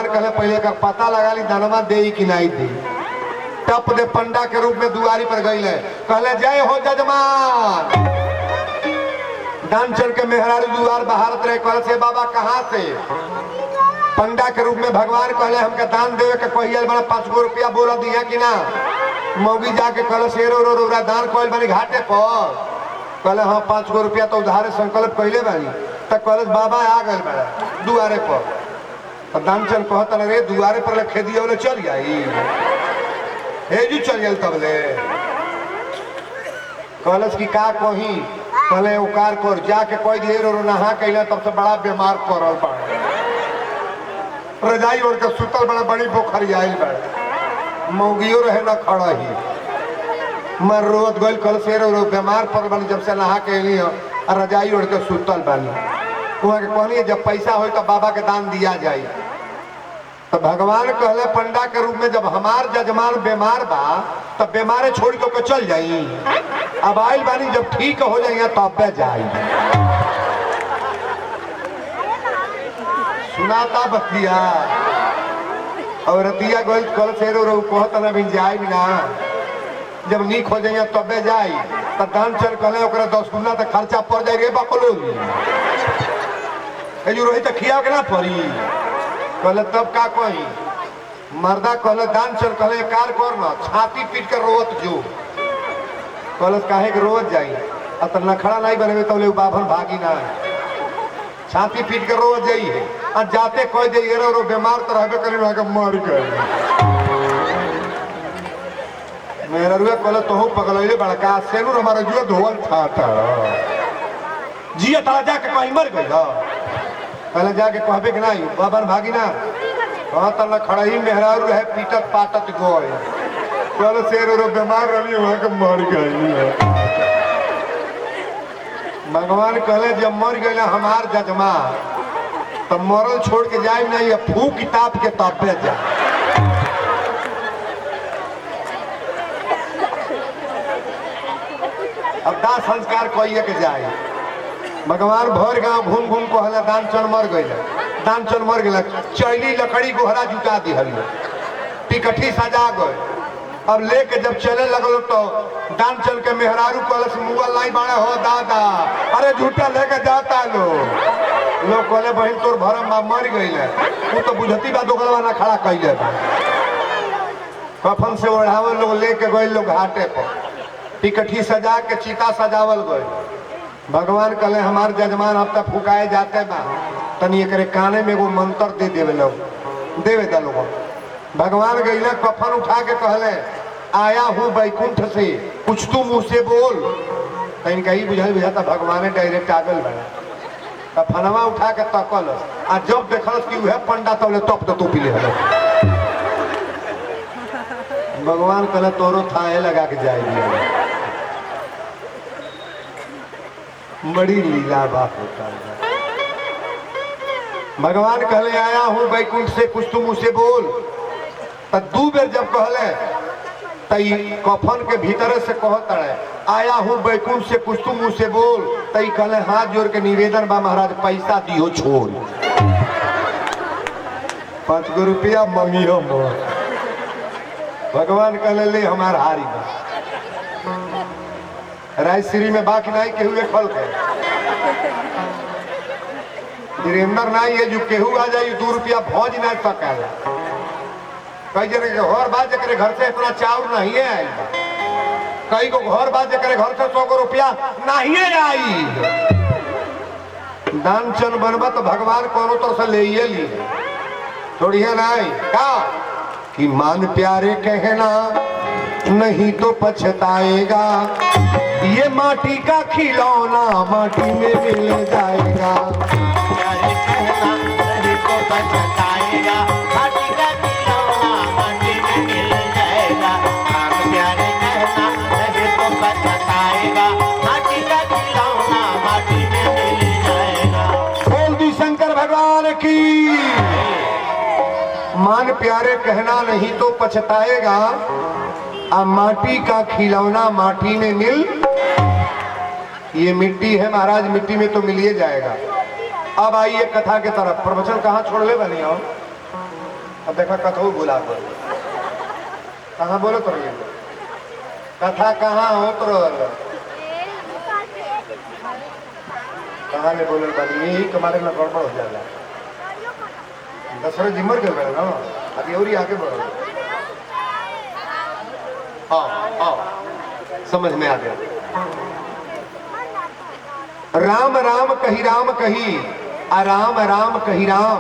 कहले पहले का पता लगा ली दानवा दे कि नहीं दे। टप दे पंडा के रूप में दुआरी पर गई कहले जय हो जजमान। दान चल के मेहरारू दुआर बहारत रहे कहले से बाबा कहाँ से। पंडा के रूप में भगवान कहले हमके दान देवे के कहिए बड़ा 5 गो रुपया बोला दिया कि ना। मौगी जाके कहले शेरो रो रो दान कहल बनी घाटे पर। कहले हाँ 5 गो रुपया तो उधारे संकल्प कहले बानी। तक कहले बाबा आ गए बड़ा दुआरे पर। दानचल कहता रे दुआरे पर खेदिया वाले चल जाई हेजू चल गए तब ले कहलस की का कही कहले उकार कर जाके कोई दिए रो नहा कैला तब से बड़ा बीमार पड़ल बा रजाई ओढ़ के सुतल बड़ा बड़ी पोखरी आयल बा मौगियो रहे न खड़ा ही मर रोत गइल कल से रो बीमार पड़ल बनी जब से नहा के अली रजाई ओढ़ के सुतल बानी वहाँ के कहनी जब पैसा हो तो बाबा के दान दिया जाए। तो भगवान कहले पंडा के रूप में जब हमार जजमान बीमार बा तब बीमारे छोड़ के चल जाई। अब आइल बानी जब ठीक हो जाइए तब जाई। सुनाता बतिया और रतिया गोल कल से रो कहत ना भी जाई ना जब नीक हो जाइए तब जाई। तब दान चल कहले ओकरा 10 गुना तक खर्चा पड़ जाए रे बकलो रोहित खिया के ना पड़ी कहले तब का कही मर्दा कहले दान चल कहले कार कर ना छाती पीट कर रोवत जो कहले काहे के रोवत जाई अत नखड़ा नहीं बनेबे तौले बाभन भागी ना छाती पीट कर रोवत जाई है आ जाते कह दे रो बीमार तो रहबे करे ना के मर गए मेरा रुए कहले तोहू पगलैले बड़का सेनुर हमारा जुए धोल था जिया ताला जाके कहीं मर गई पहले जाके कहबे कि नहीं बाबन भागी ना वहां तक खड़ा ही मेहरारू रहे पीटत पाटत गोय चलो शेर रो बीमार रही वहां के मर गई। भगवान कहले जब मर गए हमार जजमान तब मरल छोड़ के जाए नहीं फू किताब के तबे जा। अब दाह संस्कार कहिए के जाए। भगवान भर गांव घूम घूम कहला दान चल मर गए चैली लकड़ी गोहरा जुटा दी टिकठी सजा गए। अब लेके जब चले लगल तो दान चल के मेहरारू कलश मुगल नहीं बड़े हो दादा अरे झूठा लेके जाता लोग कहले बहन तोर भरम बा मर गई तू तो बुझती बा दोगलवा ना खड़ा कैले कफन से ओढ़ावल लोग लेके गए लोग घाटे पर टिकठी सजा के चीता सजावल गए। भगवान कहले हमार जजमान अब तक फुकाए जाते बा तनी एकरे काने में एगो मंत्र दे देवे लोग। भगवान गईले कफन उठा के कहले आया हूँ बैकुंठ से कुछ तू मुँह से बोल तो इनका ही बुझाता भगवान डायरेक्ट आगल बना कफनवा उठा के तकल आ जब देखलस कि वह पंडा तौले तप तो पी ले भगवान कहले तोरो थाहे लगा के जाएगी। बड़ी लीला बात होता है। भगवान कहले आया हूँ बैकुंठ से कुछ तुम उसे बोल तब 2 बेर जब कहले तई कफन के भीतर से कहता है आया हूँ बैकुंठ से कुछ तुम उसे बोल तई कहले हाथ जोड़ के निवेदन बा महाराज पैसा दियो छोड़ 5 गो रुपया मंगी हो भगवान कहले ले हमार हारी बा रायश्री में बाकी नहीं केहू फल के वीरेंद्र नहीं है जो केहू आ जाए 2 रुपया भौज नहीं सका कई जने के घर बात जरे घर से इतना चाउर नहीं है आई कई को घर बात जरे घर से 100 रुपया नहीं आई दान चन बनबा तो भगवान कोनो तरह से ले ली छोड़िए नहीं का कि मान प्यारे कहना नहीं तो पछताएगा ये माटी का खिलौना माटी में मिल जाएगा। प्यारे कहना नहीं तो पछताएगा माटी का खिलौना माटी में मिल जाएगा। प्यारे कहना नहीं तो पछताएगा माटी का खिलौना माटी में मिल जाएगा। बोल दी शंकर भगवान की। मान प्यारे कहना नहीं तो पछताएगा अब माटी का खिलौना माटी में मिल ये मिट्टी है महाराज मिट्टी में तो मिल ही जाएगा। अब आइए कथा के तरफ। प्रवचन कहाँ छोड़ ले बनी हो अब देखा कथो बोला बोल कहाँ बोलो तो कथा कहाँ हो तो कहाँ ले बोले बानी यही तुम्हारे में गड़बड़ हो जाला दशरथ जिमर के ना अभी और ही आगे बढ़ो। हाँ समझ में आ गया। राम राम कही राम राम कही राम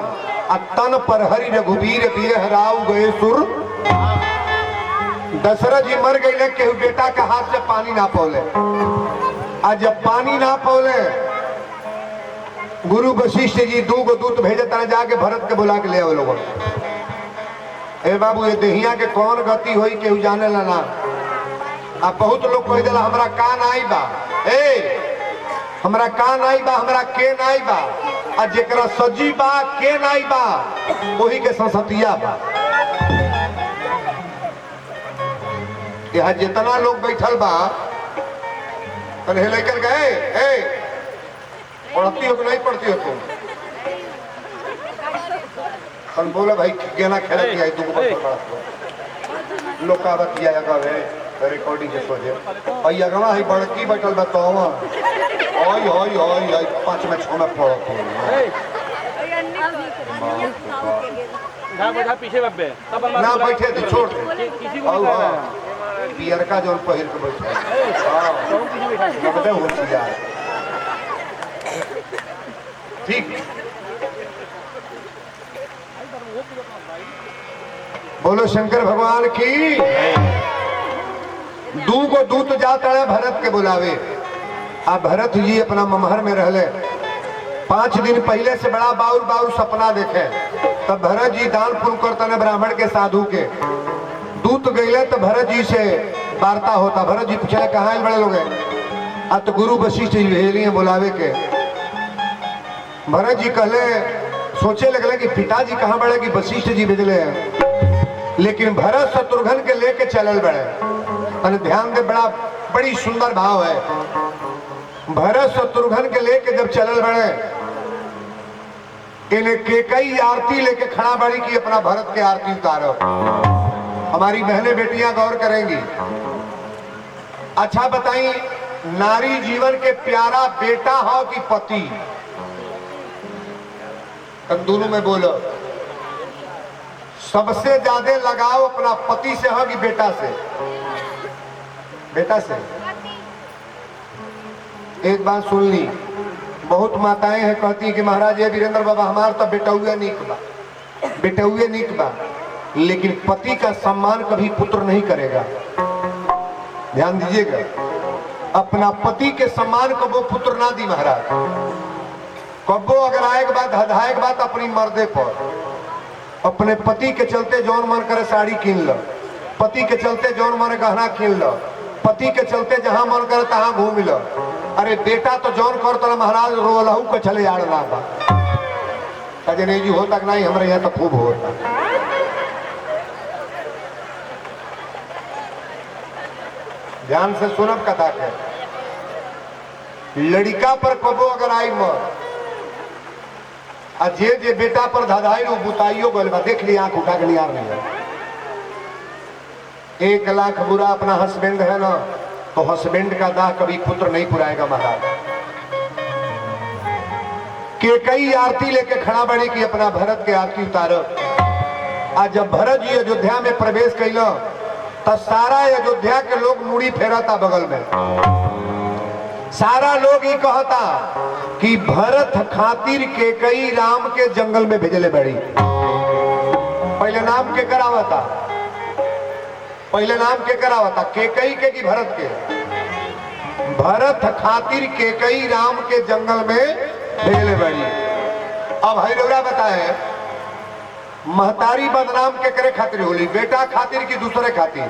तन पर हरि रघुवीर बिरह राव गए सुर। दशरथ जी मर गए केहू बेटा के हाथ से पानी ना पौले। आज जब पानी ना पौले गुरु वशिष्ठ जी दूगो दूत भेजे तरह जाके भरत के बुला के ले आओ लोगों। ए बाबू ये देहिया के कौन गति होई केहू जाने ला ना। अब बहुत लोग कह दिला हमरा कान आई बा ए हमरा कान आई बा हमरा के नाई बा आ जेकरा सजी बा के नाई बा वही के संसतिया बा। यहाँ जितना लोग बैठल बा तने लेकर गए ए पढ़ती हो कि नहीं पढ़ती हो तुम कल बोला भाई गेना खेला किया तू लोग का बात किया गए रिकॉर्डिंग के सोचे भाई अगवा है बड़की बैठल बा तो ओय ओय ओय ओय 5 में 6 में पढ़त ना पीछे बब्बे ना बैठे थे छोड़ पियर का जो पहिर के बैठे हां हो जाए ठीक। बोलो शंकर भगवान की। दूगो दूत जाता है भरत के बुलावे। अब भरत जी अपना ममहर में रहले 5 दिन पहले से बड़ा बाउर सपना देखे। तब भरत जी दान पुण्य करता ब्राह्मण के साधु के दूत गए तो भरत जी से वार्ता होता। भरत जी पूछे कहाँ बड़े लोग हैं तो गुरु वशिष्ठ जी भेजलिए बुलावे के। भरत जी कहले सोचे लगले कि पिताजी कहाँ बड़े कि वशिष्ठ जी भेजले हैं। लेकिन भरत शत्रुघ्न के लेके चलल बड़े और ध्यान दे बड़ी सुंदर भाव है। भरत शत्रुघ्न के लेके जब चलल बड़े इन्हें केकई आरती लेके खड़ा बड़ी की अपना भरत के आरती उतारो। हमारी बहनें बेटियां गौर करेंगी। अच्छा बताई नारी जीवन के प्यारा बेटा हो कि पति दोनों में बोलो सबसे ज्यादा लगाव अपना पति से हो कि बेटा से। बेटा से एक बात सुन ली बहुत माताएं हैं कहती कि महाराज ये वीरेंद्र बाबा हमारा तो बेटौए नीक बा लेकिन पति का सम्मान कभी पुत्र नहीं करेगा। ध्यान दीजिएगा अपना पति के सम्मान को वो पुत्र ना दी महाराज। कब्बो अगर आए के बाद हदाए के बाद अपनी मर्दे पर अपने पति के चलते जौन मन करे साड़ी कीन लो, पति के चलते जौन मन गहना कीन लो, पति के चलते जहां मन करे तहां घूम लो। अरे बेटा तो जौन कर तो महाराज रोलहू को चले आड़ ना बा कजे नहीं जी होता कि नहीं हमारे यहाँ तो खूब होता। ध्यान से सुनब कथा के लड़का पर कबो अगर आई मर जे बेटा पर धधाई बुताइयो गल देख ली आंख उठा के निहार नहीं है। 1 लाख बुरा अपना हस्बैंड है ना तो हस्बैंड का दाह कभी पुत्र नहीं पुराएगा महाराज। के कई आरती लेके खड़ा बने की अपना भरत के आरती उतारो। आज जब भरत जी अयोध्या में प्रवेश कैलो तो सारा अयोध्या के लोग मुड़ी फेरता बगल में। सारा लोग ही कहता कि भरत खातिर के कई राम के जंगल में भेजले बड़ी। पहले नाम के करावता के कई के कि भरत के। भरत खातिर के कई राम के जंगल में भेजले बड़ी। अब हरिडोरा बताए महतारी बदनाम के करे खातिर होली बेटा खातिर की दूसरे खातिर।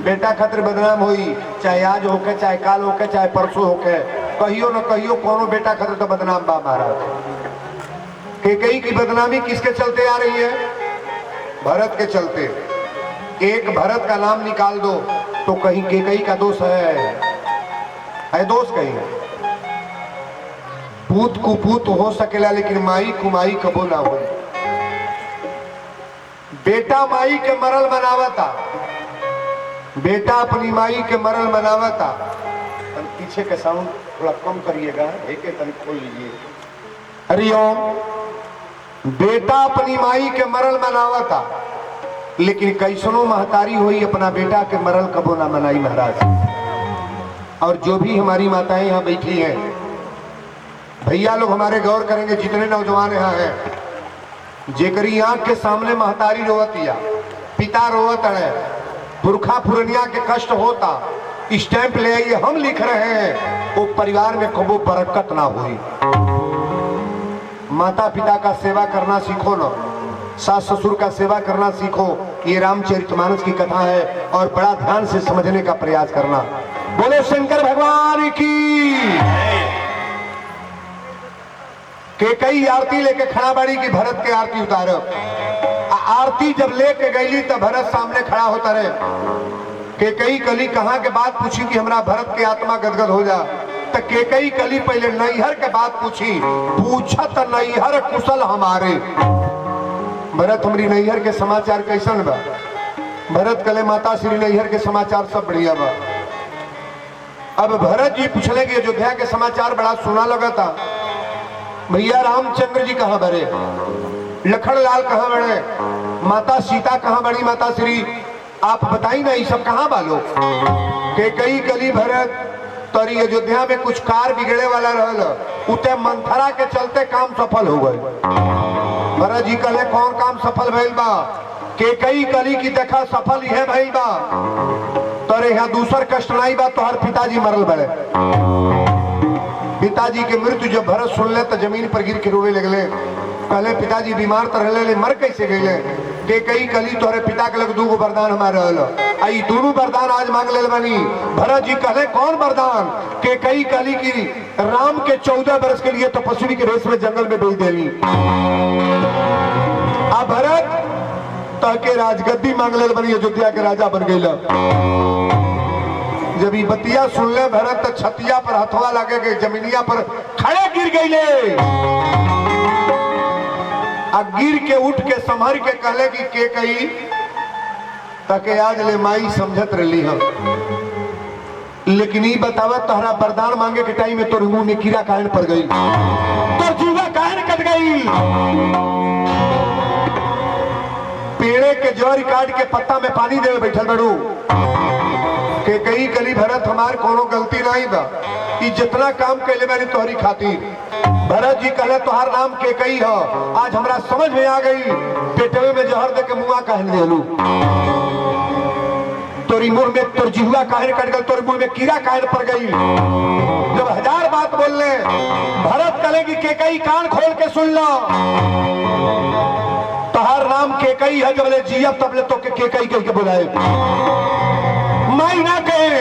बेटा खातिर बदनाम हुई चाहे आज होके चाहे काल होके चाहे परसों होके कहियो न कहियो कोनो बेटा खातिर तो बदनाम बा महाराज। केकई की बदनामी किसके चलते आ रही है? भरत के चलते। एक भरत का नाम निकाल दो तो कहीं केकई का दोष है दोष कहीं। पूत कुपूत हो सकेला लेकिन माई कुमाई कबो ना हो। बेटा माई के मरल मनावता, बेटा अपनी माई के मरल मनावता। पीछे का साउंड थोड़ा कम करिएगा, एक तन खोल लीजिए। हरिओम। बेटा अपनी माई के मरल मनावता, लेकिन कैसनो महतारी हुई अपना बेटा के मरल कबो ना मनाई महाराज। और जो भी हमारी माताएं यहाँ बैठी हैं, भैया लोग हमारे गौर करेंगे, जितने नौजवान यहाँ हैं, जेकरी आंख के सामने महतारी रोवतिया, पिता रोवत है, पुरखा पुरनिया के कष्ट होता, स्टैंप ले आइए, हम लिख रहे हैं, वो परिवार में कबो बरकत ना हुई। माता पिता का सेवा करना सीखो ना, सास ससुर का सेवा करना सीखो। ये रामचरितमानस की कथा है और बड़ा ध्यान से समझने का प्रयास करना। बोले शंकर भगवान की। के कई आरती लेके खड़ा बाड़ी की भरत के आरती उतारो। आरती जब लेके गई तब भरत सामने खड़ा होता रहे। के कई कली कहाँ के बात पूछी कि हमरा भरत के आत्मा गदगद हो जा। तो के कई कली पहले नैहर के बात पूछी, पूछत नैहर कुशल हमारे। भरत हमारी नैहर के समाचार कैसन बा? भरत कले माता श्री नैहर के समाचार सब बढ़िया बा। अब भरत जी पूछले कि अयोध्या के समाचार बड़ा सुना लगा था। भैया रामचंद्र जी कहाँ बड़े, लखन लाल कहाँ बड़े, माता सीता कहाँ बड़ी, माता श्री आप बताई ना, ये सब कहाँ बालो? के कई कली भरत तोरी अयोध्या में कुछ कार बिगड़े वाला रहल, उते मंथरा के चलते काम सफल हो गए। भरत जी कहे कौन काम सफल भइल बा? के कई कली की देखा सफल यह भइल बा, तोरे यहाँ दूसर कष्ट नहीं बा, तोहर पिताजी मरल बड़े। पिताजी के मृत्यु जब भरत सुन ले तो जमीन पर गिर के रोवे लगले। पहले पिताजी बीमार तो रहले, मर कैसे गए? के कई कली तोहरे पिता के लग दूगो वरदान हमारे रहल, आई दोनों वरदान आज मांग ले बनी। भरत जी कहे कौन वरदान? के कई कली की राम के 14 वर्ष के लिए तपस्वी के रेस में जंगल में भेज देली। अब भरत तह के राजगद्दी मांग ले बनी, अयोध्या के राजा बन गई। जब ये बतिया सुन ले भरत तो छतिया पर हथवा लगे के जमीनिया पर खड़े गिर गई। गिर के उठ के संभर के कहले कि के कही ताके आज ले माई समझत रही हम, लेकिन ये बतावा तोहरा वरदान मांगे के टाइम में तोर मुंह में कीड़ा कान पड़ गई, तोर जीवा कान कट गई। पेड़े के जड़ काट के पत्ता में पानी देवे बैठल बड़ू। के कई कली भरत हमार कोनो गलती नहीं बा, कि जितना काम कैले मैंने तोहरी खातिर। भरत जी कहले तोहार नाम के कई है, आज हमरा समझ में आ गई, पेटवे में जहर दे के मुआ कहन देलू, तोरी मुंह में तोर जिहुआ काहे कट गई, तोरी मुंह में कीड़ा काहे पड़ गई। जब 1000 बात बोल ले भरत कहले कि के कई कान खोल के सुन लो, तोहार नाम के कई है, जब ले जियब तब ले तो के कई कह के बुलाए माई ना कहे।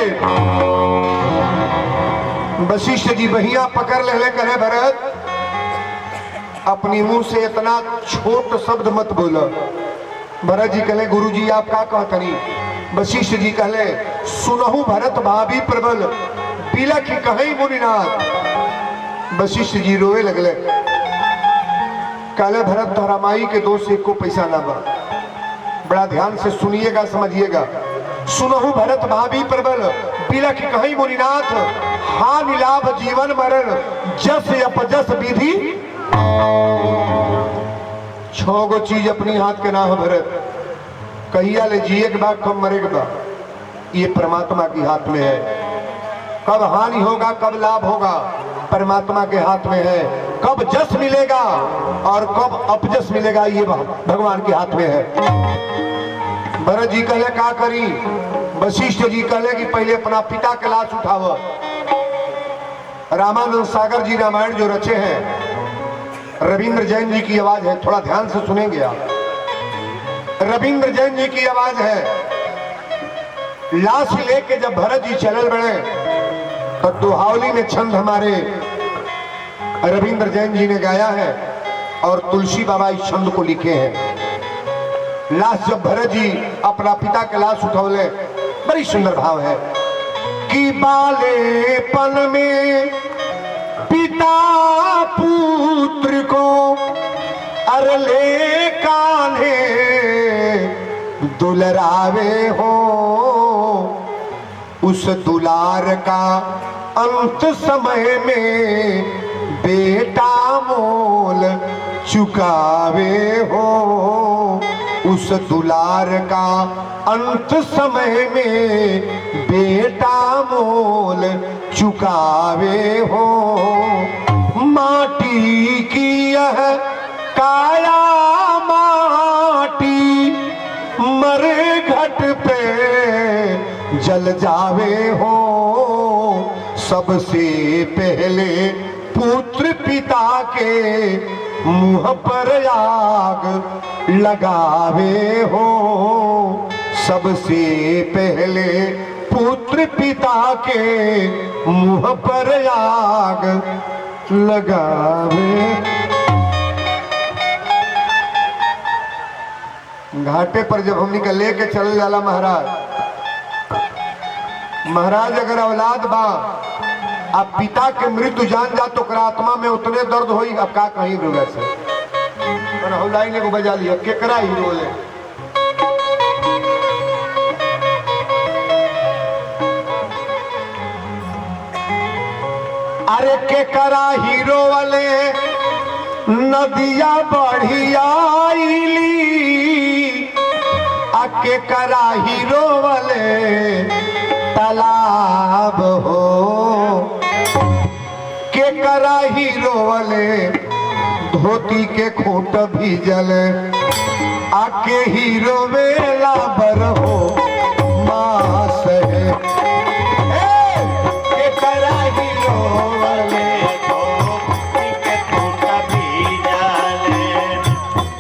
वशिष्ठ जी बहिया पकड़ ले करे भरत अपनी मुंह से इतना छोट शब्द मत बोलो। भरत जी कहले गुरु जी आप का कहतनी? वशिष्ठ जी कहले सुनहु भरत भाभी प्रबल बिलख कहीं मुनिनाथ। वशिष्ठ जी रोए लगले, कहले भरत तोहरा माई के दोष से को पैसा ना बा। बड़ा ध्यान से सुनिएगा, समझिएगा। सुनहु भरत भाभी प्रबल बिलख कहीं मुनिनाथ, हानि लाभ जीवन मरण जस अपजस विधि। 6 गो चीज अपनी हाथ के ना हो भरत, कहिया ले जिए के बाद कब मरे के बाद, ये परमात्मा के हाथ में है। कब हानि होगा कब लाभ होगा परमात्मा के हाथ में है। कब जस मिलेगा और कब अपजस मिलेगा ये भगवान के हाथ में है। भरत जी कहले का करी? वशिष्ठ जी कहले कि पहले अपना पिता के लाश उठाव। रामानंद सागर जी रामायण जो रचे हैं, रविंद्र जैन जी की आवाज है, थोड़ा ध्यान से सुनेंगे आप। रविंद्र जैन जी की आवाज है। लाश लेके जब भरत जी चलल बड़े तो दुहावली में छंद हमारे रविंद्र जैन जी ने गाया है और तुलसी बाबा इस छंद को लिखे हैं। लाश जब भरत जी अपना पिता के लाश उठौले, बड़ी सुंदर भाव है कि बालेपन में पिता पुत्र को अरले कान्हे दुलरावे हो, उस दुलार का अंत समय में बेटा मोल चुकावे हो। उस दुलार का अंत समय में बेटा मोल चुकावे हो। माटी की यह काया माटी मरे घट पे जल जावे हो। सबसे पहले पुत्र पिता के मुंह पर आग लगावे हो। सबसे पहले पुत्र पिता के मुंह पर आग लगावे। घाटे पर जब हम निकल लेके चल जाला महाराज अगर औलाद बा अब पिता के मृत्यु जान जा तो आत्मा में उतने दर्द होई। अब का कहीं रोगा से पर हौलाई ने को बजा लिया केकरा ही रोले। अरे केकरा हीरो वाले नदिया बढ़िया के करा हीरो वाले तालाब हो। के करा हीरो वाले धोती के खूंट भीजल आके हीरो वेला बर हो मास है। के करा हीरो वाले धोती के खूंट भीजल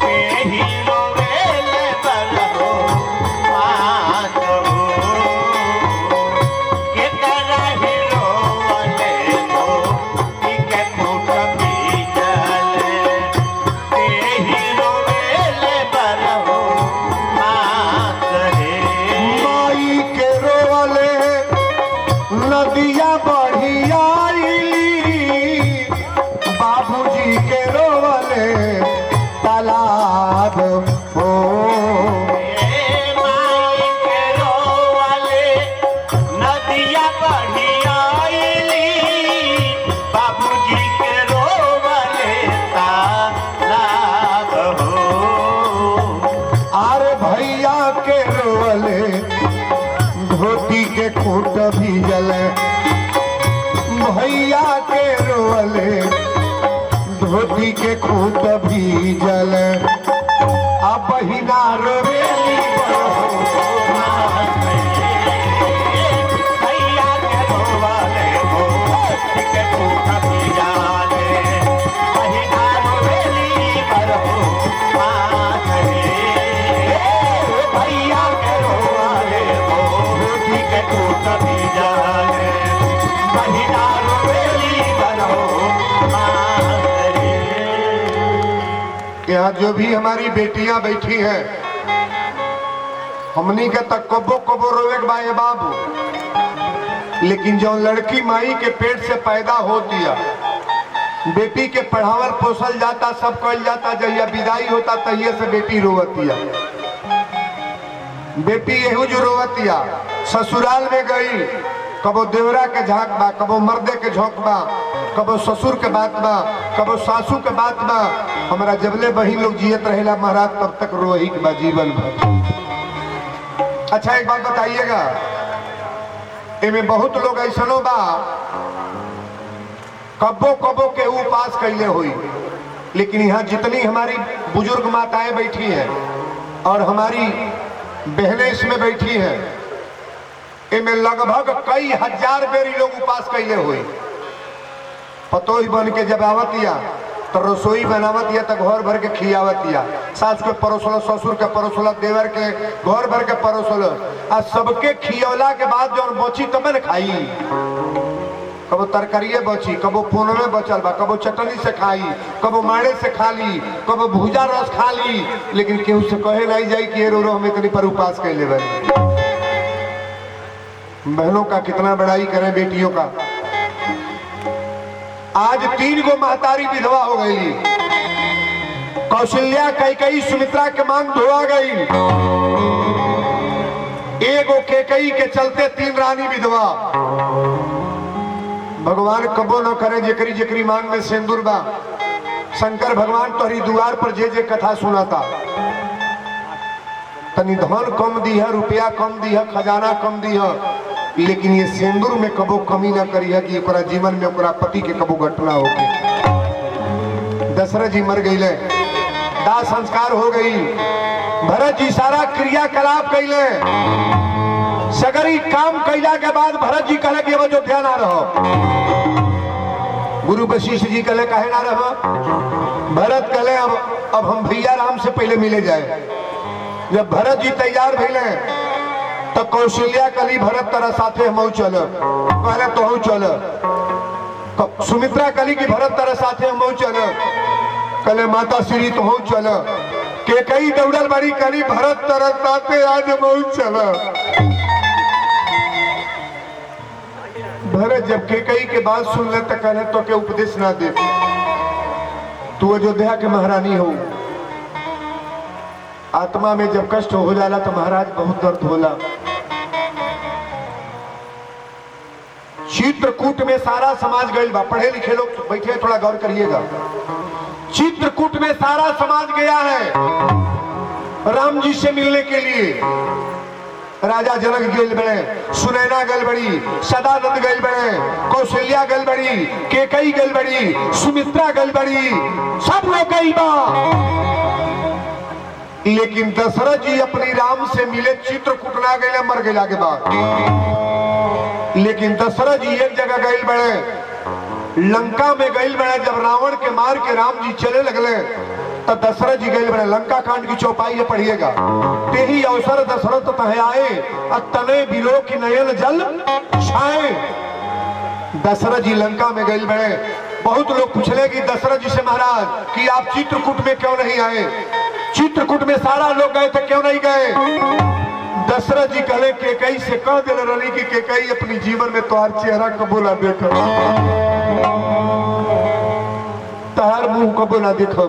के हीरो वेले बर हो मास हो। के करा हीरो वाले धोती के खूंट भीजल के हीरो वेले बर हो मास है। माई के रोले नदिया बढ़िया बाबूजी के रोले तालाब हो। माई के रोले नदिया बढ़िया बाबूजी के रोले तालाब हो। अरे भैया के रोले धोती के खूंट भीजल भैया के रोले धोती के खूंट भीजल अब बहिना रोवेली भैया के रोले धोती के खूंट भीजल बहिना रोवेली बरहो भैया के रोले धोती के खूंट भीजल बहिना रोवेली बरहो। यहाँ जो भी हमारी बेटियां बैठी हैं हमनी के तक कबो कबो रोवे बाए बाबू। लेकिन जो लड़की माई के पेट से पैदा होती है बेटी के पढ़ावल पोसल जाता सब कल जाता जहिया विदाई होता तहिए से बेटी रोवतिया। बेटी यहू जो रोवतिया ससुराल में गई कबो देवरा के झांक बा कबो मर्दे के झोंक बा कबो ससुर के बात बा कबो सासू के बात बा। हमारा जबले बहिन लोग जियत रहेला महाराज तब तक रोही के बा जीवन भर। अच्छा एक बात बताइएगा इनमें बहुत लोग ऐसनो बा कबो कबो के उपास कैले हुई। लेकिन यहाँ जितनी हमारी बुजुर्ग माताएं बैठी हैं और हमारी बहनें इसमें बैठी हैं इनमें लगभग कई हजार बेरी लोग उपास कैले हुई। पतोही बन के जब आवतिया तो रसोई बनावतिया तो घर भर के खियावतिया। सास के परोसल ससुर के परोसल देवर के घर भर के परोसल आ सबके खियौला के बाद जो बची तब न खाई। कबो तरकारिये बची कबो फोन में बचल बा कबो चटनी से खाई कबो माड़े से खा ली कबो भूजा रस खा ली। लेकिन केहू से कहे नहीं जाई कि रो रो हमें इतनी पर उपास कैले बनी। बहनों का कितना बड़ाई करें बेटियों का। आज 3 गो महतारी विधवा हो गई कौशल्या कैकई सुमित्रा के मांग धोआ गई। एगो कैकई के चलते 3 रानी विधवा। भगवान कबो न करे जेकरी जेकरी मांग में सिंदूर बा। शंकर भगवान तोहरी द्वार पर जे कथा सुनाता, तनी धन कम दी है, रुपया कम दी है, खजाना कम दी है, लेकिन ये सिंदूर में कबो कमी ना करी है कि ओकरा जीवन में ओकरा पति के कबो घटना होगी। दशरथ जी मर गई, दाह संस्कार हो गई। भरत जी सारा क्रियाकलाप कैले, सगरी काम कैला के बाद भरत जी कहले कि अब अयोध्या ना रहो। गुरु वशिष्ठ जी कहले काहे ना रहो। भरत कहले अब हम भैया राम से पहले मिले जाए। जब भरत जी तैयार भइले तो कौशल्या कली भरत तरह साथे हम चल, कहले तो चल। सुमित्रा कली की भरत तरह साथे हम चल, कहले माता श्री तो चल। के कई दौड़ल बड़ी कली भरत तरह साथे आज हम चल। भरत जब के कई के बात सुन ले तो कहले तो के उपदेश ना दे, तू अयोध्या के महारानी हो। आत्मा में जब कष्ट हो जाला तो महाराज बहुत दर्द होला। चित्रकूट में सारा समाज गइल बा। पढ़े लिखे लोग बैठे थोड़ा गौर करिएगा। चित्रकूट में सारा समाज गया है राम जी से मिलने के लिए। राजा जनक गइल बड़े, सुनैना गइल बड़ी, सदानंद गइल बड़े, कौशल्या गइल बड़ी, केकई गइल बड़ी, सुमित्रा गइल बड़ी, सब लोग गइल बा। लेकिन दशरथ जी अपनी राम से मिले चित्रकूट ना गए, मर गया के बाद। लेकिन दशरथ जी एक जगह गए बड़े, लंका में गए बड़े। जब रावण के मार के राम जी चले लगले तो दशरथ जी गए बड़े। लंका कांड की चौपाई है, पढ़िएगा। ते ही अवसर दशरथ तह आए, तने बिलो की नयन जल छाए। दशरथ जी लंका में गए बड़े। बहुत लोग पूछले कि दशरथ जी से महाराज कि आप चित्रकूट में क्यों नहीं आए, चित्रकूट में सारा लोग गए थे क्यों नहीं गए। दशरथ जी कहले केकई से कह दिल रही कि केकई अपनी जीवन में तोहार चेहरा कबो ना देखो, तोहार मुंह कबो ना देखो।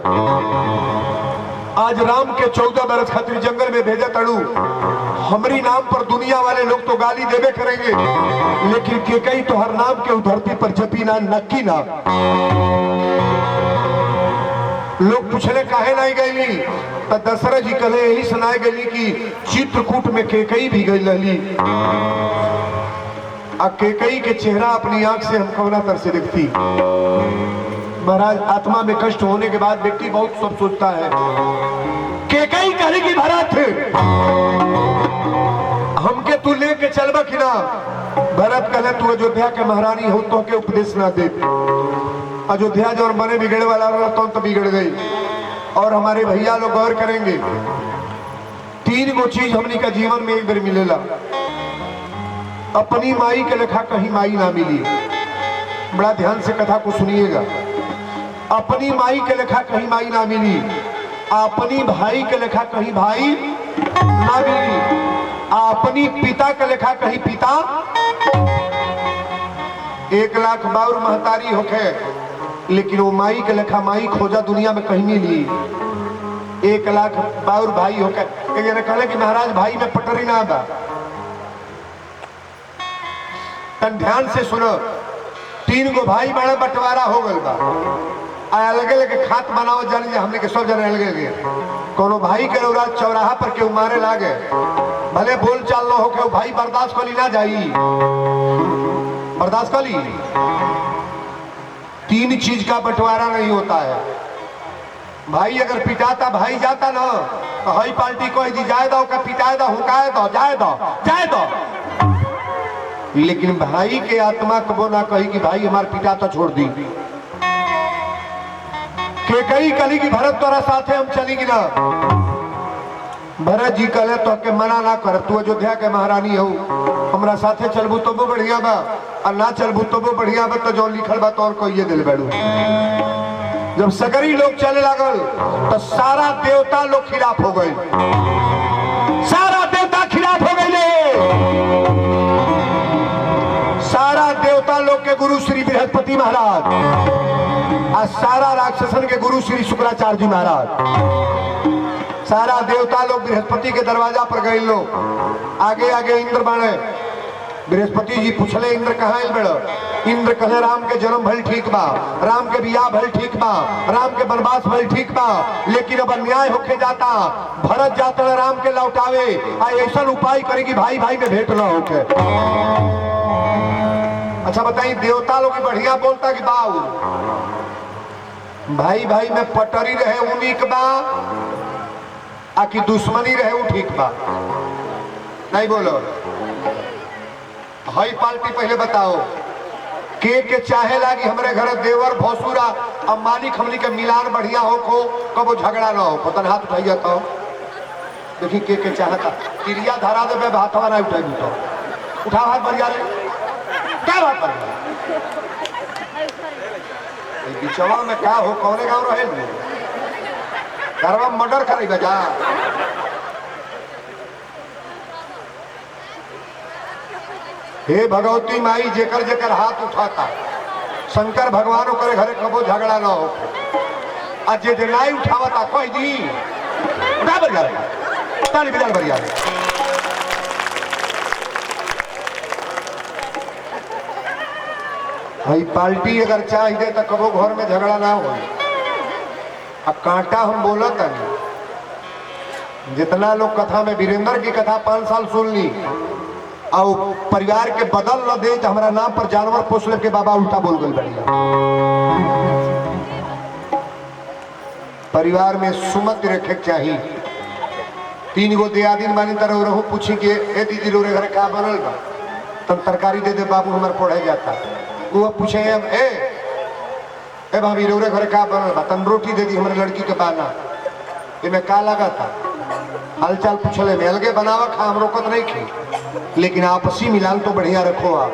आज राम के 14 बरस खातिर जंगल में भेजा तड़ू, हमारी नाम पर दुनिया वाले लोग तो गाली देवे करेंगे, लेकिन केकई तो हर नाम के धरती पर जपी ना, नक्की ना। लोग पूछले काहे नहीं गईली, तो दशरथ जी कहले यही सुनाए गई कि चित्रकूट में केकई भी गई रहली। केकई के चेहरा अपनी आंख से हम कौना तरह से देखती। महाराज आत्मा में कष्ट होने के बाद व्यक्ति बहुत सब सोचता है। केकई कहली कि भरत हमके तू लेके चलबा कि ना। भरत कहले तू अयोध्या के महारानी हो तो के उपदेश ना दे। अयोध्या जो बने बिगड़े वाला रहा तो बिगड़ गई। और हमारे भैया लोग गौर करेंगे, 3 गो चीज हमनी का जीवन में एक बार मिलेला। अपनी माई के लेखा कहीं माई ना मिली। बड़ा ध्यान से कथा को सुनिएगा। अपनी माई के लेखा कहीं माई ना मिली, अपनी भाई के लेखा कहीं भाई ना मिली, अपनी पिता के लेखा कहीं पिता। 1 लाख बाउर महतारी होके, लेकिन वो माई के लेखा माई खोजा दुनिया में कहीं नहीं ली। 1 लाख बाउर भाई होके कहले कि महाराज भाई में पटरी ना था। तन ध्यान से सुनो, 3 गो भाई बड़ा बंटवारा हो गल बा। अलग अलग खात बनाओ जाने हमने के सब जने अलग अलग। कोनो भाई के औलाद चौराहा पर के मारे लागे, भले बोल चाल न हो के भाई बर्दाश्त कली ना जाई, बर्दाश्त कली। 3 चीज का बंटवारा नहीं होता है। भाई अगर पिटाता भाई जाता ना तो हई पार्टी को जाए दो का पिटाए दो, हुकाए दो, जाए दो, जाए दो। लेकिन भाई के आत्मा कबो ना कही कि भाई हमार पिता तो छोड़ दी। केकई कली की भरत तोरा साथे हम चली कि ना। भरत जी कहले तो के मना ना कर, तू अयोध्या के महारानी हो, हमरा साथे चलबू तो वो बढ़िया बा, और ना चलबू तो वो बढ़िया बा। तो जो लिखल बा तो और कोई ये दिल बैठू। जब सगरी लोग चले लागल तो सारा देवता लोग खिलाफ हो गए, सारा देवता खिलाफ हो गए। सारा देवता लोग के गुरु श्री बृहस्पति महाराज आज सारा राक्षसन के गुरु श्री शुक्राचार्य जी महाराज, सारा देवता लोग बृहस्पति के दरवाजा पर गए लोग, आगे आगे इंद्र बाणे। बृहस्पति जी पूछले इंद्र कहाँ आयल बड़? इंद्र कहे राम के जन्म भल ठीक बा, राम के बियाह भल ठीक बा, राम के वनवास भल ठीक बा, लेकिन अब अन्याय होके जाता, भरत जाता राम के लौटावे, ऐसा उपाय करेगी भाई भाई में भेंट न होके। अच्छा बताइए, देवता लोग बढ़िया बोलता कि बाऊ भाई भाई में पटरी रहे उनिक बा, आकि दुश्मनी रहे वो ठीक बा? नहीं बोलो। हई पार्टी पहले बताओ के चाहे लागी हमरे घर देवर भौसुरा अब मालिक हमनी के मिलान बढ़िया हो को, कबो झगड़ा ना हो। तन हाथ उठाइए तो देखी के चाहता क्रिया धरा दे हाथवा ना उठाई तो उठा हाथ बढ़िया रे, क्या बात कर बिचवा में क्या हो? कौने गाँव रहे घरवा मर्डर करे बजा। हे भगवती माई, जेकर जेकर हाथ उठाता शंकर भगवानों करे घरे कबो झगड़ा ना हो। आज जे नहीं उठावता कोई दी उठा बढ़िया ताली बजा बढ़िया। भाई पार्टी अगर चाहिए तो कबो घर में झगड़ा ना हो। अब कांटा हम बोलत नहीं, जितना लोग कथा में वीरेंद्र की कथा 5 साल सुन ली और परिवार के बदल न दे तो हमारा नाम पर जानवर पोस ले के बाबा उल्टा बोल गए। बढ़िया परिवार में सुमत रखे चाहिए। 3 गो दियादिन बानी तरह रहू पूछी के ए दीदी रो रे घर का बनल बा, तब तरकारी दे दे बाबू हमारे पढ़े जाता। वो पूछे ए भाभी रो रे घर का बनल बा, तन रोटी दे दी हमारे लड़की के बाना, इनमें का लगा था? हालचाल पूछले में अलगे बनावा खा, हम रोकत नहीं खी, लेकिन आपसी मिलान तो बढ़िया रखो। आप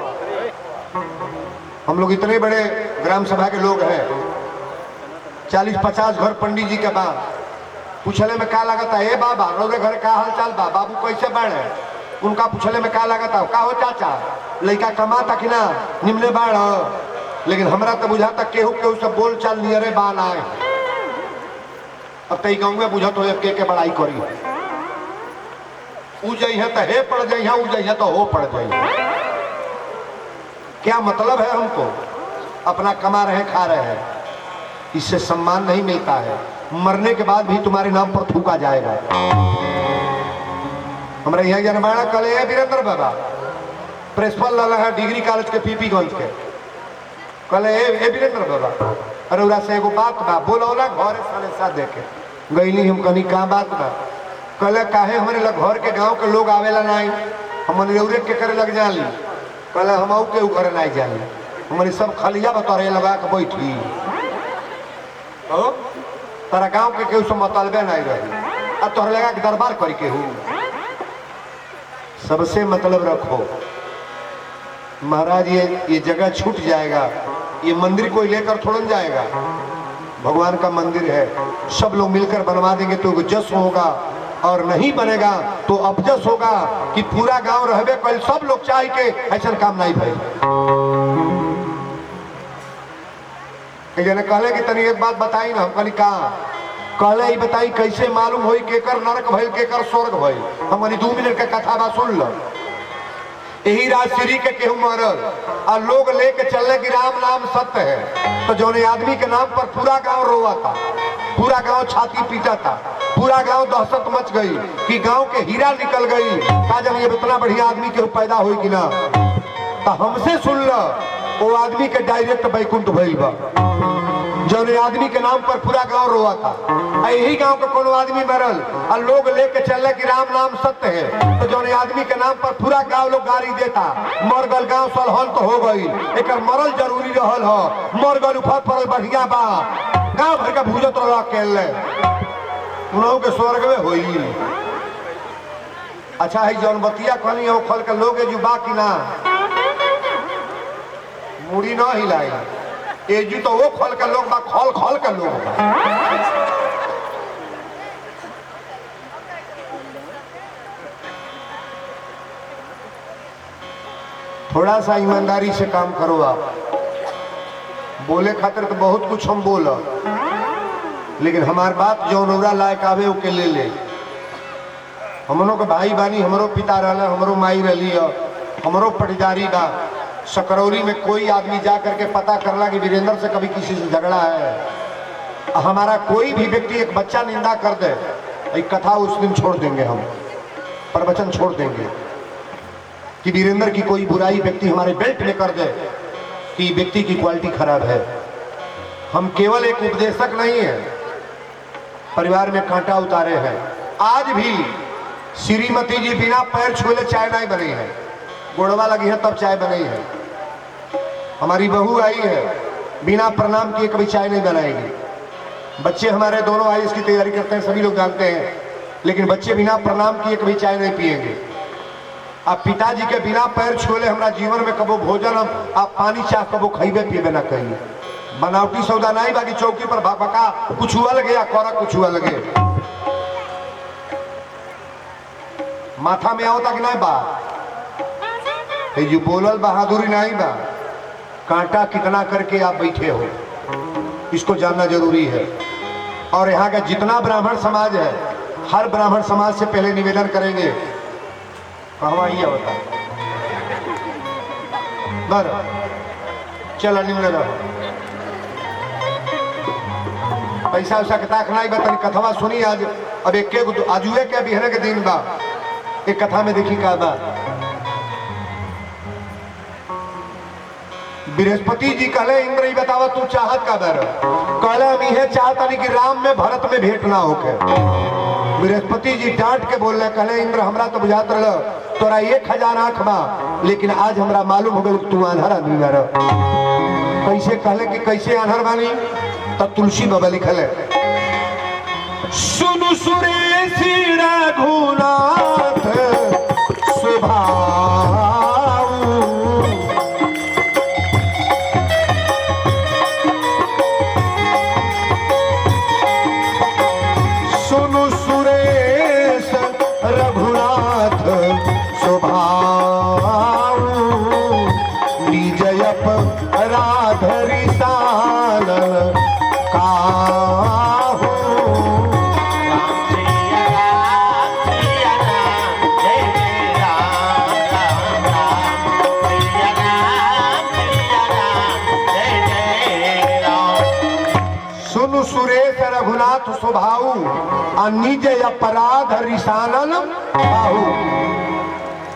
हम लोग इतने बड़े ग्राम सभा के लोग हैं, 40-50 घर पंडित जी के बाद पूछले में का लगा था? ए बाबा रोरे घर का हालचाल बा, बाबू कैसे बाढ़? उनका पूछले में का लगा था? का हो चाचा लड़का कमाता कि ना? निमले बाढ़। लेकिन हमरा तो बुझाता केहू केहू सब बोल चाल नियरे बान आए। अब तई गाँव में बुझत हो के बड़ाई करी, है तो हे पड़ जाइए, है तो हो पड़ जाइए। क्या मतलब है? हमको अपना कमा रहे खा रहे हैं, इससे सम्मान नहीं मिलता है। मरने के बाद भी तुम्हारे नाम पर थूका जाएगा। हमारे यहाँ जनमाना कल है वीरेंद्र बाबा प्रिंसिपल लगा है डिग्री कॉलेज के पीपीगंज के, कल है वीरेंद्र बाबा। अरे उरा से एगो बात बा बोलौला घर साले सा देखे गईली हम कहीं का बात बा, कल काहे हमारे घर के गांव के लोग आवेला नहीं, हम रौरे के करे लग जाली, कल हम के करे नहीं जाली, हमारी सब खलिया बतरे लगा के बैठी। तारा गांव के केहू से मतलबे नहीं रही, अब तोहर लगा के दरबार करी केहू। सबसे मतलब रखो महाराज, ये जगह छूट जाएगा, ये मंदिर कोई लेकर थोड़ा जाएगा, भगवान का मंदिर है, सब लोग मिलकर बनवा देंगे तो जस होगा, और नहीं बनेगा तो अपजस होगा कि पूरा गांव रहबे कल सब लोग चाहे के ऐसा काम नहीं भाई। कहले कि तनी एक बात बताई ना, हम कहली कहा? कहले ही बताई कैसे मालूम होई केकर नरक भइल केकर स्वर्ग भइल? हमारी 2 मिनट के कथा बा सुन लो। यही राजश्री के केहू मरल और लोग लेके चलने की राम नाम सत्य है, तो जो आदमी के नाम पर पूरा गांव रोवा था, पूरा गांव छाती पीटा था, पूरा गांव दहशत मच गई कि गांव के हीरा निकल गई। का जब ये इतना बढ़िया आदमी के पैदा हुई कि ना, तो हमसे सुन लो वो आदमी के डायरेक्ट बैकुंठ भइल बा, जो आदमी के नाम पर पूरा गांव रोआ था। यही गांव के कोनो आदमी मरल और लोग लेके चले कि राम नाम सत्य है, तो जो आदमी के नाम पर पूरा गांव लोग गाड़ी देता, मर गल गांव सलहन तो हो गई, एक मरल जरूरी रहल हो, मर गल उफर पड़ल बढ़िया बा, गांव भर का भूजत रह के उन्हों के स्वर्ग में होई। अच्छा है जौन बतिया कहनी हो खल के लोग जुबा कि ना मुड़ी ना हिलाई, एजू तो वो खोल के लोग बा, खोल खोल के लोग बा। थोड़ा सा ईमानदारी से काम करो आप, बोले खातिर तो बहुत कुछ हम बोल, लेकिन हमार बात जो नौरा लायक आवे ओके ले ले। हमनों के भाई बानी, हमरो पिता रहला, हमरो माई रही, हमरो पटदारी बा। सकरौली में कोई आदमी जा करके पता करला कि वीरेंद्र से कभी किसी से झगड़ा है। हमारा कोई भी व्यक्ति एक बच्चा निंदा कर दे, एक कथा उस दिन छोड़ देंगे, हम प्रवचन छोड़ देंगे कि वीरेंद्र की कोई बुराई व्यक्ति हमारे बेल्ट में कर दे कि व्यक्ति की क्वालिटी खराब है। हम केवल एक उपदेशक नहीं है, परिवार में कांटा उतारे हैं। आज भी श्रीमती जी बिना पैर छुए चाय नहीं बनी है, गोड़वा लगी है तब चाय बनी है। हमारी बहू आई है, बिना प्रणाम किए कभी चाय नहीं बनाएगी। बच्चे हमारे दोनों आईएएस की तैयारी करते हैं, सभी लोग जानते हैं, लेकिन बच्चे बिना प्रणाम किए कभी चाय नहीं पिएंगे। आप पिताजी के बिना पैर छुए हमारा जीवन में कबो भोजन आप पानी चाह कबो खइबे पिबे ना कहिए। बनावटी सौदा नहीं बाकी चौकी पर भका कुछ हुआ लगे या कोरा कुछ हुआ लगे, माथा में आओ तक नहीं बा जो बोलल बहादुरी नहीं बा। कांटा कितना करके आप बैठे हो इसको जानना जरूरी है। और यहाँ का जितना ब्राह्मण समाज है, हर ब्राह्मण समाज से पहले निवेदन करेंगे, कहवा ये होता बर चल निम्न रहो, पैसा वैसा के ताक नहीं बता। कथवा सुनी आज, अब एक आजुए के बिहने के दिन बा, एक कथा में देखी का बा। बृहस्पति जी कहले इंद्र बतावा तू चाहत का बर, कहले हम यह चाहता नहीं कि राम में भरत में भेंट ना होके। बृहस्पति जी डांट के बोल रहे, कहले इंद्र हमरा तो बुझात रह तोरा 1000 आंख बा, लेकिन आज हमरा मालूम हो गया तू आन्हर आदमी बार। कैसे? कहले कि कैसे आन्हर बानी? तब तुलसी बाबा लिखल है, सुनु सुरेश रघुनाथ स्वभाव, सुनु सुरेश रघुनाथ स्वभाव, निजय राधरि सालन काहू। सुनु सुरेश रघुनाथ स्वभाव, निज अपराध रिसानन बाहू।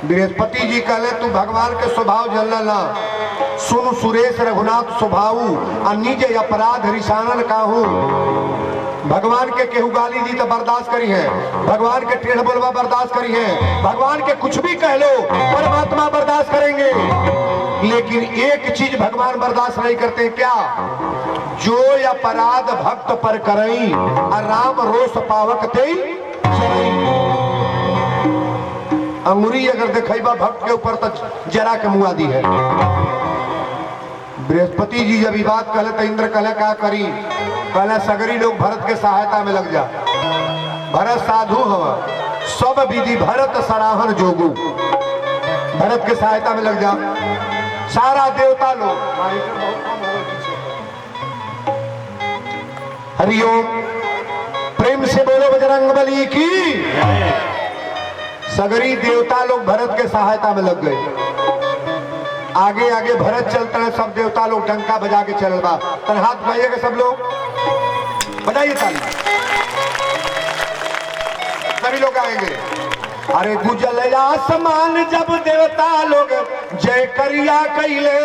बृहस्पति जी कहले तू भगवान के स्वभाव जानला ना। सुनु सुरेश रघुनाथ स्वभाव, निज अपराध रिसानन काहू। भगवान के केहू गाली दी तो बर्दाश्त करी है, भगवान के टेढ़ बोलवा बर्दाश्त करी है, भगवान के कुछ भी कह लो परमात्मा बर्दाश्त करेंगे। लेकिन एक चीज भगवान बर्दाश्त नहीं करते, क्या? जो अपराध भक्त पर करई राम रोष पावक ते अंगुरी अगर देखा भक्त के ऊपर तो जरा के मुआ दी है। बृहस्पति जी जब बात कहले तो इंद्र कहले क्या करी? कहले सगरी लोग भरत के सहायता में लग जा। भरत साधु हवा, सब विधि भरत सराहन जोगू। भरत के सहायता में लग जा। सारा देवता लोग, हरिओम, प्रेम से बोलो बजरंगबली की। सगरी देवता लोग भरत के सहायता में लग गए। आगे आगे भरत चलता है, सब देवता लोग डंका बजा के चल बा। तन हाथ बजाइएगा सब लोग, बजाइए ताली, सभी लोग आएंगे। अरे गुजल आसमान जब देवता लोग जय करिया कैले,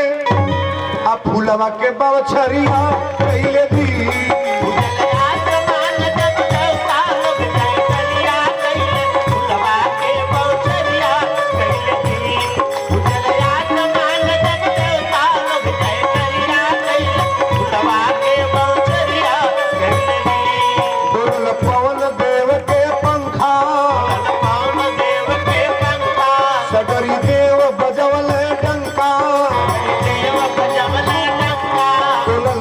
अब फूलवा के बवछरिया कैले दी।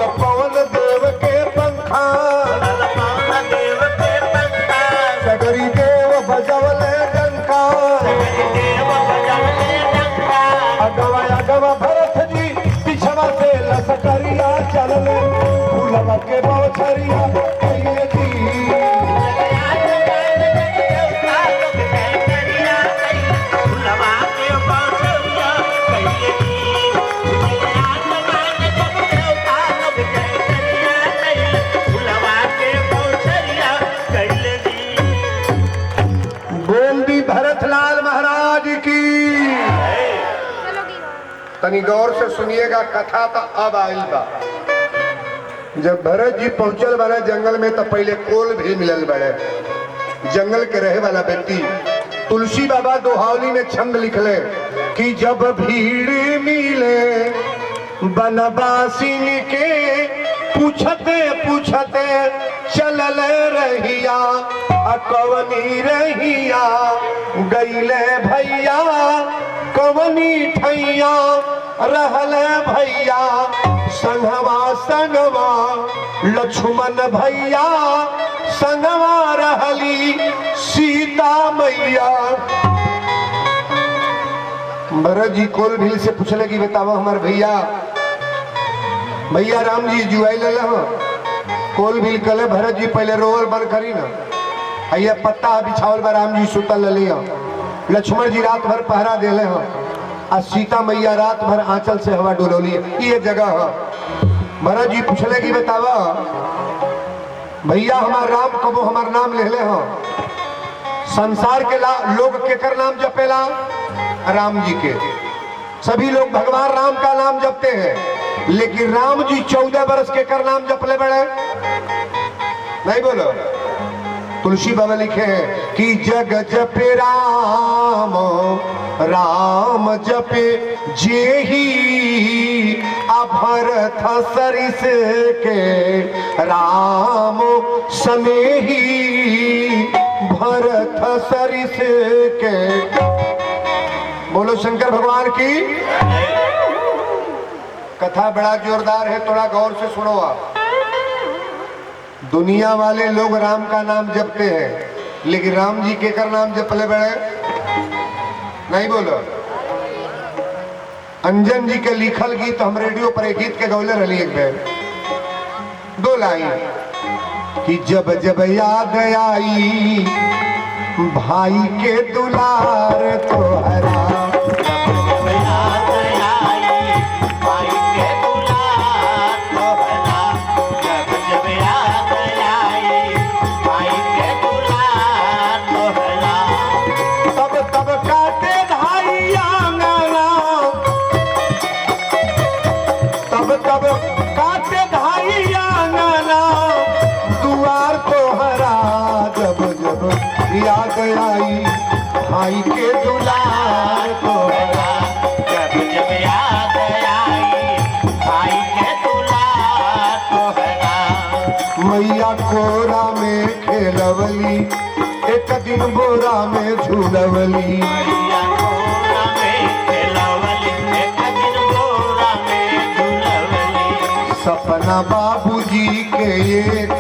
पवन देव तनी गौर से सुनिएगा कथा तो अब आइल बा। जब भरत जी पहुंचल वाला जंगल में तो पहले कोल भी मिलल बड़े। जंगल के रहे वाला व्यक्ति तुलसी बाबा दोहावली में छंद लिखले कि जब भीड़ मिले बनवासिन के पूछते पूछते चलल रहिया कवनी रहिया गईले भैया कवनी ठैया रहल भैया संगवा संगवा लक्ष्मण भैया संगवा रहली सीता मैया। भरत जी कोल भील से पूछले कि बताओ हमारे भैया राम जी जुआई ले कोल भील कले भरत जी पहले रोवल बंद करी ना अय्या पत्ता बिछावल बा राम जी सुतल लिया लक्ष्मण जी रात भर पहरा देले हैं सीता मैया रात भर आंचल से हवा डोलोली ये जगह है। भरत जी पूछले कि बतावा भैया हमार राम कबो हमार नाम ले हो संसार के लोग केकर नाम जपेला राम जी के सभी लोग भगवान राम का नाम जपते हैं लेकिन राम जी 14 बरस केकर नाम जपले बड़े नहीं बोलो। तुलसी बाबा लिखे हैं कि जग जपे राम राम जपे जेही भरत सरिस के राम सनेही भरत सरिस के। बोलो शंकर भगवान की। कथा बड़ा जोरदार है थोड़ा गौर से सुनो आप। दुनिया वाले लोग राम का नाम जपते हैं लेकिन राम जी के कर नाम जपले बड़े नहीं बोलो। अंजन जी के लिखल गीत हम रेडियो पर एक गीत के गौले रही एक बेर 2 लाइन कि जब जब याद आई भाई के दुलार तोहरा याद आई भाई के दुलार तोहरा जब जब याद आई भाई के दुलार तोहरा मैया कोरा में खेलवली एक दिन बोरा में झूलवली मैया कोरा में खेलवली एक दिन बोरा में झूलवली। सपना बाबूजी के एक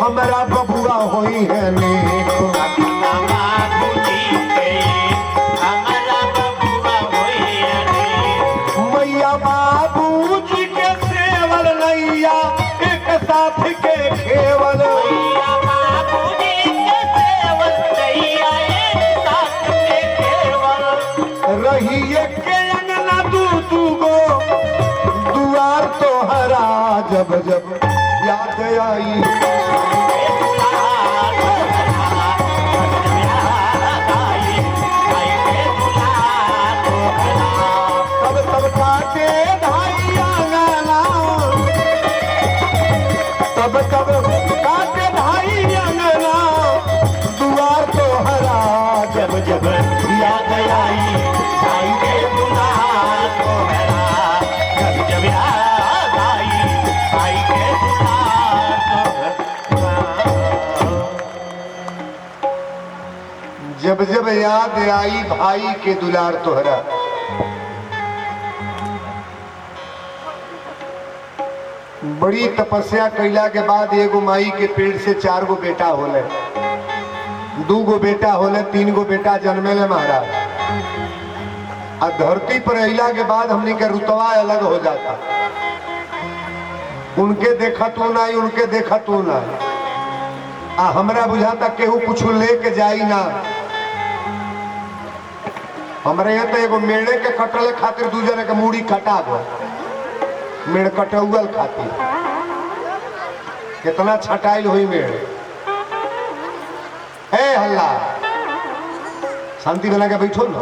हमारा बबुआ होई है नेक सपना बाबूजी के हमारा बबुआ होई है नेक। मैया बाबूजी के सेवल नैया एक साथ के खेवल मैया बाबूजी के सेवल नैया एक साथ के खेवल। रही के अंगना दू गो दुआर तोहरा जब जब याद आई तब काटे भाई अंगना दुआर तोहरा जब जब याद आई भाई के दुलार तोहरा जब जब याद आई भाई के दुलार तोहरा। जब जब याद आई भाई के दुलार तोहरा। बड़ी तपस्या कैला के बाद एगो माई के पेड़ से 4 गो बेटा होले 2 गो बेटा होले 3 गो बेटा जन्मेले महाराज। आ धरती पर अइला के बाद हमनी के रुतवा अलग हो जाता। उनके देखा तू नहीं उनके देखा तू नहीं आ हमरा बुझाता केहू कुछ लेके जाई ना। हमारे यहाँ तो एगो मेढ़े के कटले खातिर 2 जने के मूड़ी कटा गो मेढ़ कटौल खातिर कितना छटाइल हुई मेढ़। हे हल्ला शांति बना के बैठो ना।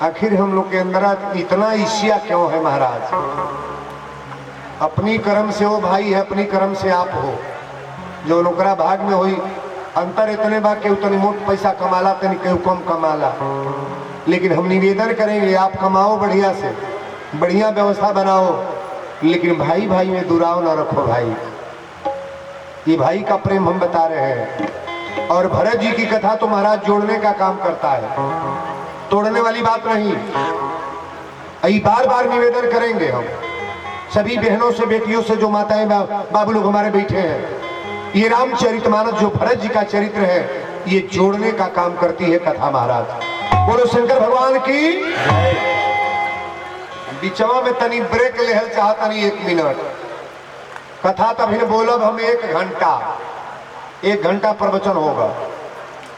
आखिर हम लोग के अंदर इतना ईर्ष्या क्यों है महाराज? अपनी कर्म से वो भाई है, अपनी कर्म से आप हो। जो नौकरा भाग में हुई अंतर इतने बा के उतनी मोट पैसा कमाला तनी केहू कम कमाला। लेकिन हम निवेदन करेंगे आप कमाओ बढ़िया से, बढ़िया व्यवस्था बनाओ, लेकिन भाई भाई में दुराव ना रखो भाई। ये भाई का प्रेम हम बता रहे हैं। और भरत जी की कथा तो महाराज जोड़ने का काम करता है, तोड़ने वाली बात नहीं। यही बार बार निवेदन करेंगे हम सभी बहनों से, बेटियों से, जो माताएं बाबू लोग हमारे बैठे हैं, ये रामचरितमानस जो भरत जी का चरित्र है, ये जोड़ने का काम करती है कथा महाराज। बोलो शंकर भगवान की। बिचवा में तनी ब्रेक लेहल चाहता नहीं, 1 मिनट कथा तभी बोलब हम 1 घंटा प्रवचन होगा,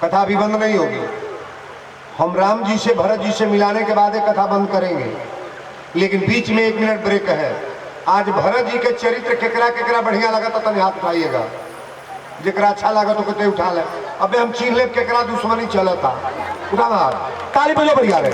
कथा अभी बंद नहीं होगी। हम राम जी से भरत जी से मिलाने के बाद कथा बंद करेंगे, लेकिन बीच में 1 मिनट ब्रेक है। आज भरत जी के चरित्र केकरा केकरा बढ़िया लगा तो तनी हाथ उठाइएगा, जेकरा अच्छा लगा तो कहते उठा ले। अबे हम चीन ले केकरा दुश्मनी चलता, उठा हाथ, ताली बजो बढ़िया रहे।